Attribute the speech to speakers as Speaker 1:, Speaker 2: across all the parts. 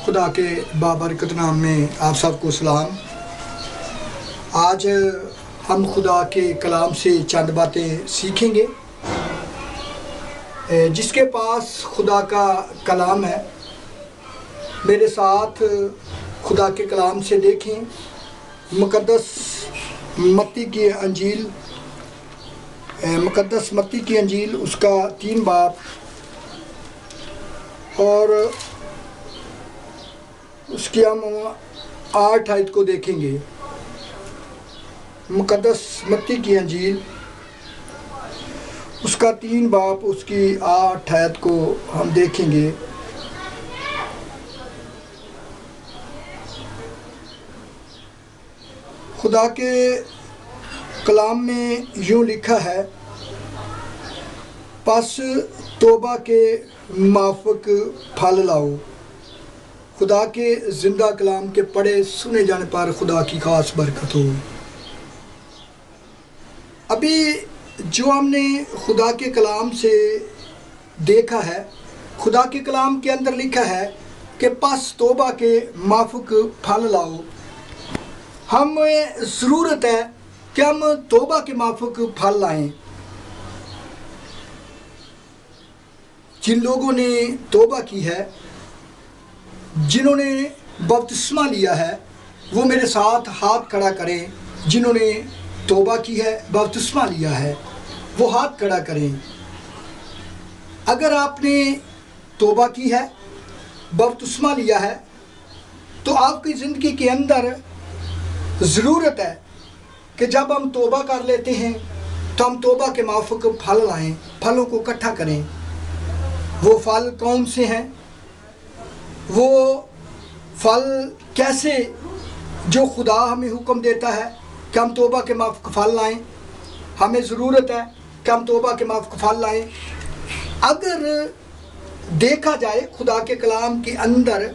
Speaker 1: खुदा के बाबरकत नाम में आप सबको सलाम। आज हम खुदा के कलाम से चंद बातें सीखेंगे। जिसके पास खुदा का कलाम है मेरे साथ खुदा के कलाम से देखें मुकद्दस मत्ती की अंजील उसका 3 बाब और उसकी हम 8 आयत को देखेंगे। मुकद्दस मत्ती की अंजील उसका 3 बाब उसकी 8 आयत को हम देखेंगे। खुदा के कलाम में यूँ लिखा है, बस तौबा के माफ़क फल लाओ। खुदा के ज़िंदा कलाम के पढ़े सुने जाने पर खुदा की खास बरकत हो। अभी जो हमने खुदा के कलाम से देखा है, खुदा के कलाम के अंदर लिखा है कि बस तौबा के माफ़क फल लाओ। हमें ज़रूरत है कि हम तौबा के माफ़क फल लाएं। जिन लोगों ने तौबा की है, जिन्होंने बपतिस्मा लिया है, वो मेरे साथ हाथ खड़ा करें। जिन्होंने तौबा की है, बपतिस्मा लिया है, वो हाथ खड़ा करें। अगर आपने तौबा की है, बपतिस्मा लिया है, तो आपकी ज़िंदगी के अंदर ज़रूरत है कि जब हम तौबा कर लेते हैं तो हम तौबा के माफ़क फल लाएं, फलों को इकट्ठा करें। वो फल कौन से हैं? वो फल कैसे, जो खुदा हमें हुक्म देता है कि हम तौबा के माफ़क फल लाएं। हमें ज़रूरत है कि हम तौबा के माफ़क फल लाएं। अगर देखा जाए खुदा के कलाम के अंदर,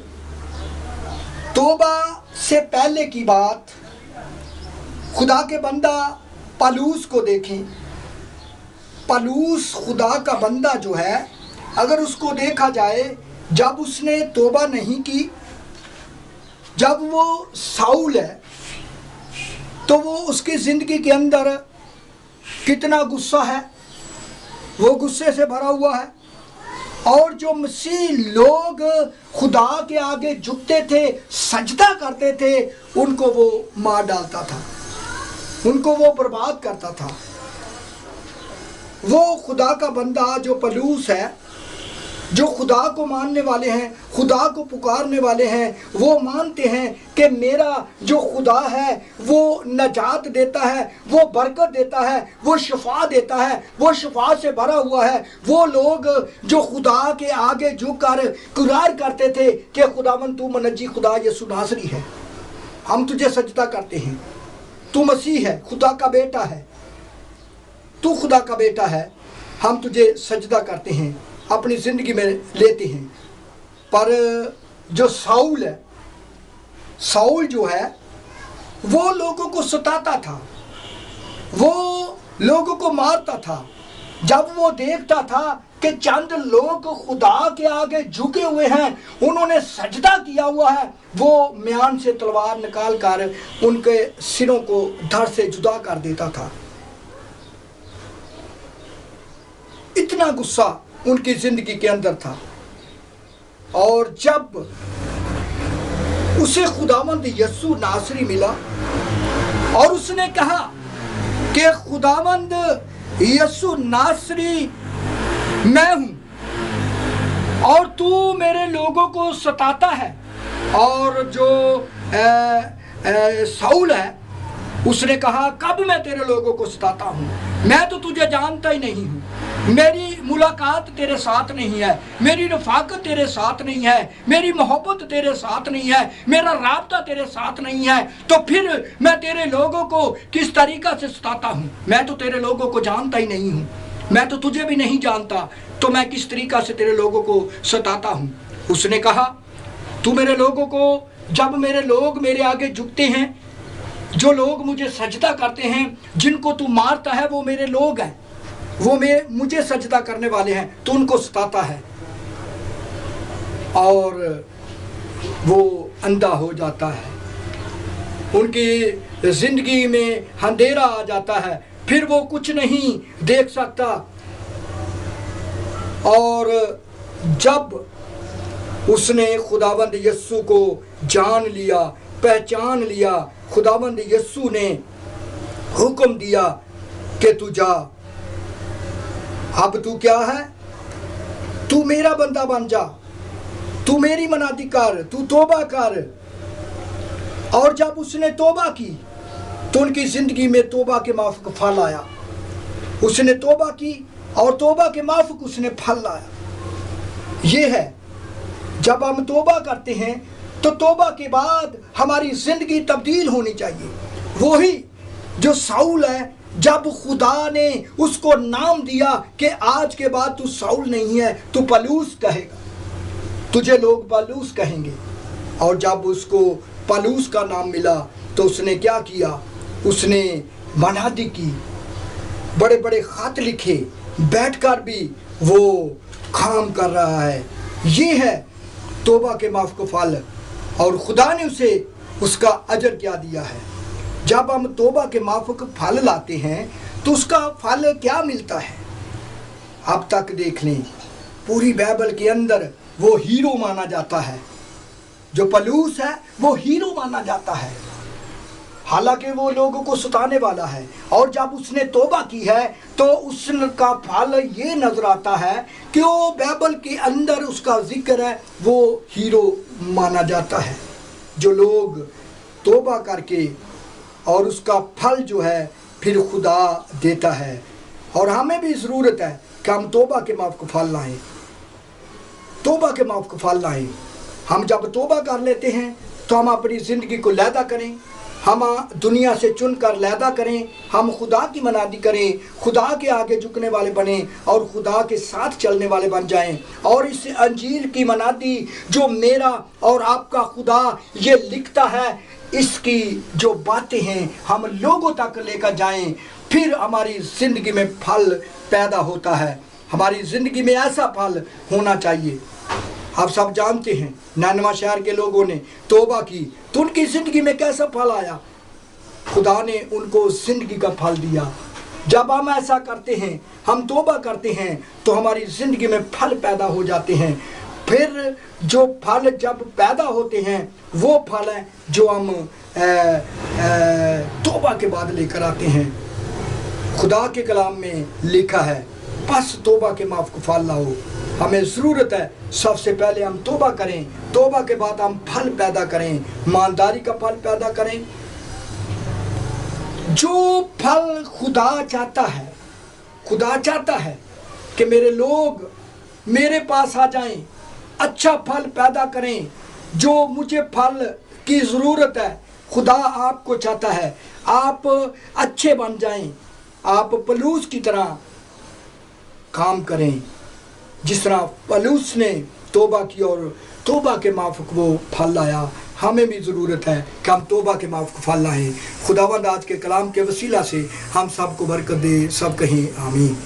Speaker 1: तौबा से पहले की बात, खुदा के बंदा पलूस को देखें। पलूस खुदा का बंदा जो है, अगर उसको देखा जाए, जब उसने तौबा नहीं की, जब वो साउल है, तो वो उसकी ज़िंदगी के अंदर कितना गुस्सा है, वो गुस्से से भरा हुआ है। और जो मसीह लोग खुदा के आगे झुकते थे, सजदा करते थे, उनको वो मार डालता था, उनको वो बर्बाद करता था। वो खुदा का बंदा जो पलूस है, जो खुदा को मानने वाले हैं, खुदा को पुकारने वाले हैं, वो मानते हैं कि मेरा जो खुदा है वो नजात देता है, वो बरकत देता है, वो शिफा देता है, वो शिफा से भरा हुआ है। वो लोग जो खुदा के आगे झुककर कुरार करते थे कि खुदावन तू मनज्जी खुदा यीशु नासरी है, हम तुझे सजदा करते हैं, तू मसीह है, खुदा का बेटा है, तू खुदा का बेटा है, हम तुझे सजदा करते हैं, अपनी ज़िंदगी में लेते हैं। पर जो साउल है, साउल जो है, वो लोगों को सताता था, वो लोगों को मारता था। जब वो देखता था कि चंद लोग खुदा के आगे झुके हुए हैं, उन्होंने सजदा किया हुआ है, वो म्यान से तलवार निकाल कर उनके सिरों को धड़ से जुदा कर देता था। इतना गुस्सा उनकी ज़िंदगी के अंदर था। और जब उसे खुदावंद यीशु नासरी मिला और उसने कहा कि खुदावंद यीशु नासरी मैं हूं और तू मेरे लोगों को सताता है। और जो साउल है, उसने कहा कब मैं तेरे लोगों को सताता हूं, मैं तो तुझे जानता ही नहीं हूं, मेरी मुलाकात तेरे साथ नहीं है, मेरी रफ़ाकत तेरे साथ नहीं है, मेरी मोहब्बत तेरे साथ नहीं है, मेरा राब्ता तेरे साथ नहीं है, तो फिर मैं तेरे लोगों को किस तरीक़ा से सताता हूँ? मैं तो तेरे लोगों को जानता ही नहीं हूँ, मैं तो तुझे भी नहीं जानता, तो मैं किस तरीक़ा से तेरे लोगों को सताता हूँ? उसने कहा तू मेरे लोगों को, जब मेरे लोग मेरे आगे झुकते हैं, जो लोग मुझे सजदा करते हैं, जिनको तू मारता है, वो मेरे लोग हैं, वो मुझे सजदा करने वाले हैं, तो उनको सताता है। और वो अंधा हो जाता है, उनकी जिंदगी में अंधेरा आ जाता है, फिर वो कुछ नहीं देख सकता। और जब उसने खुदावंद यस्सु को जान लिया, पहचान लिया, खुदावंद यस्सु ने हुक्म दिया कि तू जा, अब तू क्या है, तू मेरा बंदा बन जा, तू मेरी मनादी कर, तू तौबा कर। और जब उसने तौबा की तो उनकी जिंदगी में तौबा के माफक फल आया। उसने तौबा की और तौबा के माफक उसने फल लाया। ये है, जब हम तौबा करते हैं तो तौबा के बाद हमारी जिंदगी तब्दील होनी चाहिए। वही जो साउल है, जब खुदा ने उसको नाम दिया कि आज के बाद तू साउल नहीं है, तू पलूस कहेगा, तुझे लोग पलूस कहेंगे। और जब उसको पलूस का नाम मिला तो उसने क्या किया, उसने मनादी की, बड़े बड़े खत लिखे, बैठकर भी वो काम कर रहा है। ये है तौबा के माफ को फल, और खुदा ने उसे उसका अजर क्या दिया है। जब हम तौबा के माफक फल लाते हैं तो उसका फल क्या मिलता है। अब तक देख लें, पूरी बाइबल के अंदर वो हीरो माना जाता है, जो पलूस है वो हीरो माना जाता है, हालांकि वो लोगों को सताने वाला है। और जब उसने तौबा की है तो उसका फल ये नजर आता है कि वो बाइबल के अंदर उसका जिक्र है, वो हीरो माना जाता है। जो लोग तौबा करके और उसका फल जो है फिर खुदा देता है। और हमें भी ज़रूरत है कि हम तौबा के माफ को फल लाएं, तौबा के माफ को फल लाएं। हम जब तौबा कर लेते हैं तो हम अपनी ज़िंदगी को लैदा करें, हम दुनिया से चुनकर लैदा करें, हम खुदा की मनादी करें, खुदा के आगे झुकने वाले बने और खुदा के साथ चलने वाले बन जाएं। और इस अंजील की मनादी जो मेरा और आपका खुदा ये लिखता है, इसकी जो बातें हैं हम लोगों तक लेकर जाएं, फिर हमारी ज़िंदगी में फल पैदा होता है। हमारी ज़िंदगी में ऐसा फल होना चाहिए। आप सब जानते हैं, नैनवा शहर के लोगों ने तौबा की तो उनकी ज़िंदगी में कैसा फल आया, खुदा ने उनको ज़िंदगी का फल दिया। जब हम ऐसा करते हैं, हम तौबा करते हैं तो हमारी ज़िंदगी में फल पैदा हो जाते हैं। फिर जो फल जब पैदा होते हैं वो फल है जो हम तौबा के बाद लेकर आते हैं। खुदा के कलाम में लिखा है, बस तौबा के माफ को फल लाओ। हमें ज़रूरत है सबसे पहले हम तौबा करें, तौबा के बाद हम फल पैदा करें, ईमानदारी का फल पैदा करें। जो फल खुदा चाहता है, खुदा चाहता है कि मेरे लोग मेरे पास आ जाएं, अच्छा फल पैदा करें। जो मुझे फल की ज़रूरत है, खुदा आपको चाहता है आप अच्छे बन जाएं, आप पलूस की तरह काम करें, जिस तरह पलूस ने तौबा की और तौबा के माफ़क वो फल लाया। हमें भी ज़रूरत है कि हम तौबा के माफ़क फल लाएं। खुदावंद आज के कलाम के वसीला से हम सबको बरकत दे, सब कहें आमीन।